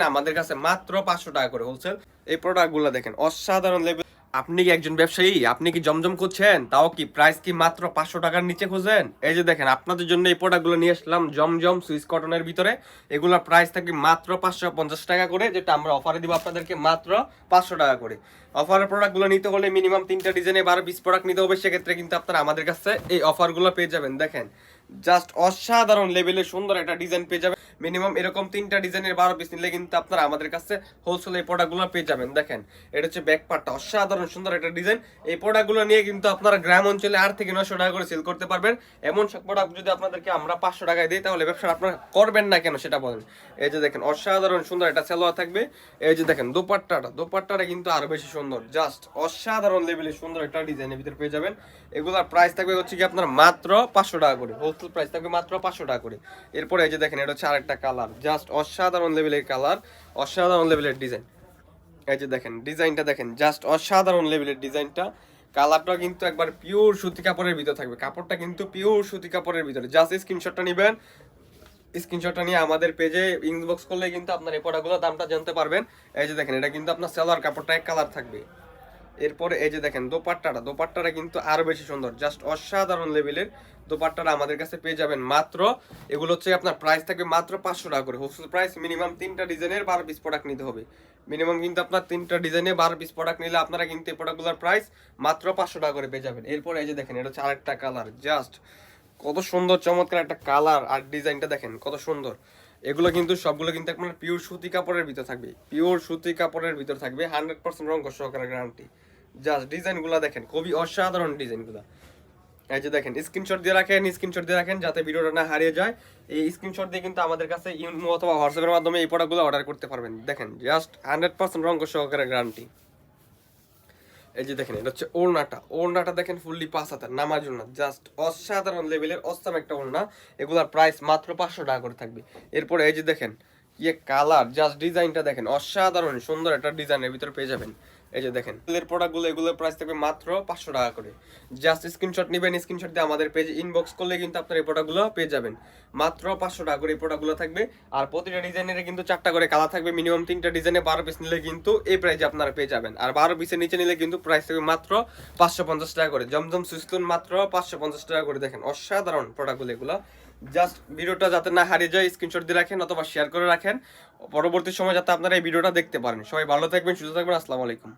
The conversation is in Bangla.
আমাদের কাছে মাত্র 500 টাকা করে হোলসেল। এই প্রোডাক্টগুলো দেখেন অসাধারণ লেভেল। আপনি কি একজন ব্যবসায়ী? আপনি কি জমজম করছেন? তাও কি প্রাইস কি মাত্র 500 টাকার নিচে খোঁজেন? এই যে দেখেন আপনাদের জন্য এই প্রোডাক্টগুলো নিয়ে আসলাম জমজম সুইস কটনের ভিতরে। এগুলোর প্রাইস থাকবে মাত্র 550 টাকা করে, যেটা আমরা অফারে দিব আপনাদেরকে মাত্র 500 টাকা করে। অফারের প্রোডাক্টগুলো নিতে হলে মিনিমাম 3টা ডিজাইনে 12-20 প্রোডাক্ট নিতে হবে। সেক্ষেত্রে কিন্তু আপনারা আমাদের কাছে এই অফারগুলো পেয়ে যাবেন। দেখেন জাস্ট অসাধারণ লেভেলের সুন্দর একটা ডিজাইন পেয়ে যাবেন। মিনিমাম এরকম 3টা ডিজাইনের 12 পিস নিলে কিন্তু আপনারা আমাদের কাছে হোলসেল এই প্রোডাক্টগুলো পেয়ে যাবেন। দেখেন এটা হচ্ছে ব্যাক পার্টটা, অসাধারণ সুন্দর একটা ডিজাইন। এই প্রোডাক্টগুলো নিয়ে কিন্তু আপনারা গ্রাম অঞ্চলে 8 থেকে 900 টাকা করে সেল করতে পারবেন। এমন সব প্রোডাক্ট যদি আপনাদেরকে আমরা 500 টাকায় দিই তাহলে ব্যবসা আপনারা করবেন না কেন সেটা বলেন। এই যে দেখেন অসাধারণ সুন্দর একটা সালোয়ার থাকবে। এই যে দেখেন দোপাট্টাটা কিন্তু আরো বেশি সুন্দর, জাস্ট অসাধারণ লেভেলের সুন্দর একটা ডিজাইনের ভিতরে পেয়ে যাবেন। এগুলোর প্রাইস থাকবে হচ্ছে কি আপনার মাত্র 500 টাকা করে, হোলসেল প্রাইস থাকবে মাত্র 500 টাকা করে। এরপরে এই যে দেখেন এটা হচ্ছে আরেকটা কালার, জাস্ট অসাধারণ লেভেলের কালার, অসাধারণ লেভেলের ডিজাইন। এই যে দেখেন ডিজাইনটা দেখেন, জাস্ট অসাধারণ লেভেলের ডিজাইনটা। কালারটা কিন্তু একবার পিওর সুতি কাপড়ের ভিতরে থাকবে, কাপড়টা কিন্তু পিওর সুতি কাপড়ের ভিতরে। জাস্ট স্ক্রিনশটটা নেবেন, স্ক্রিনশটটা নিয়ে আমাদের পেজে ইনবক্স করলে কিন্তু আপনার এই প্রোডাক্টগুলোর দামটা জানতে পারবেন। এই যে দেখেন এটা কিন্তু আপনার সালোয়ার কাপড়টা এক কালার থাকবে। এরপরে এই যে দেখেন দোপাট্টাটা কিন্তু আরো বেশি সুন্দর, জাস্ট অসাধারণ লেভেলের দোপাট্টাটা আমাদের কাছে পেয়ে যাবেন মাত্র। এগুলো হচ্ছে আপনার প্রাইস থাকবে মাত্র 500 টাকা করে হোলসেল প্রাইস। মিনিমাম 3টা ডিজাইনের 12 পিস প্রোডাক্ট নিতে হবে। মিনিমাম কিন্তু আপনার 3টা ডিজাইনে 12 পিস প্রোডাক্ট নিলে আপনারা কিন্তু এই প্রোডাক্টগুলোর প্রাইস মাত্র 500 টাকা করে পেয়ে যাবেন। এরপরে এই যে দেখেন এটা হচ্ছে আরেকটা কালার, জাস্ট কত সুন্দর চমৎকার একটা কালার, আর ডিজাইনটা দেখেন কত সুন্দর। এগুলো কিন্তু সবগুলো কিন্তু আপনার পিওর সুতি কাপড়ের ভিতর থাকবে, পিওর সুতি কাপড়ের ভিতর থাকবে, 100% রং সহকারে গ্যারান্টি। জাস্ট ডিজাইনগুলো দেখেন খুবই অসাধারণ ডিজাইনগুলো। এই যে দেখেন স্ক্রিনশট দিয়ে রাখেন যাতে ভিডিওটা না হারিয়ে যায়। এই স্ক্রিনশট দিয়ে কিন্তু আমাদের কাছে ইমো অথবা হোয়াটসঅ্যাপের মাধ্যমে এই প্রোডাক্টগুলো অর্ডার করতে পারবেন। দেখেন জাস্ট 100% রং সহকারে গ্যারান্টি। এই যে দেখেন এটা হচ্ছে ওড়নাটা দেখেন ফুললি 5 হাতের নামার জন্য, জাস্ট অসাধারণ লেভেলের অসাম একটা ওড়না। এগুলার প্রাইস মাত্র 500 টাকা করে থাকবে। এরপরে এই যে দেখেন কালার, জাস্ট ডিজাইনটা দেখেন অসাধারণ সুন্দর একটা ডিজাইনের ভিতরে পেয়ে যাবেন। এই যে দেখেন এর প্রোডাক্টগুলো, এগুলোর প্রাইস থাকবে মাত্র 500 টাকা করে। জাস্ট স্ক্রিনশট নেবেন, স্ক্রিনশট দিয়ে আমাদের পেজে ইনবক্স করলে কিন্তু আপনার এই প্রোডাক্টগুলো পেয়ে যাবেন মাত্র 500 টাকা করে। এই প্রোডাক্টগুলো থাকবে, আর প্রতিটা ডিজাইনের কিন্তু 4টা করে কালার থাকবে। মিনিমাম 3টা ডিজাইনে 12 পিস নিলে কিন্তু এই প্রাইসে আপনারা পেয়ে যাবেন। আর 12 পিসের নিচে নিলে কিন্তু প্রাইস থাকবে মাত্র 550 টাকা করে। জমজম সুইসলুন মাত্র 550 টাকা করে। দেখেন অসাধারণ প্রোডাক্টগুলো এগুলো। জাস্ট ভিডিওটা যাতে না হারিয়ে যায় স্ক্রিনশট দিয়ে রাখেন অথবা শেয়ার করে রাখেন, পরবর্তী সময় যাতে আপনারা এই ভিডিওটা দেখতে পারেন। সবাই ভালো থাকবেন, সুস্থ থাকবেন। আসসালামু আলাইকুম।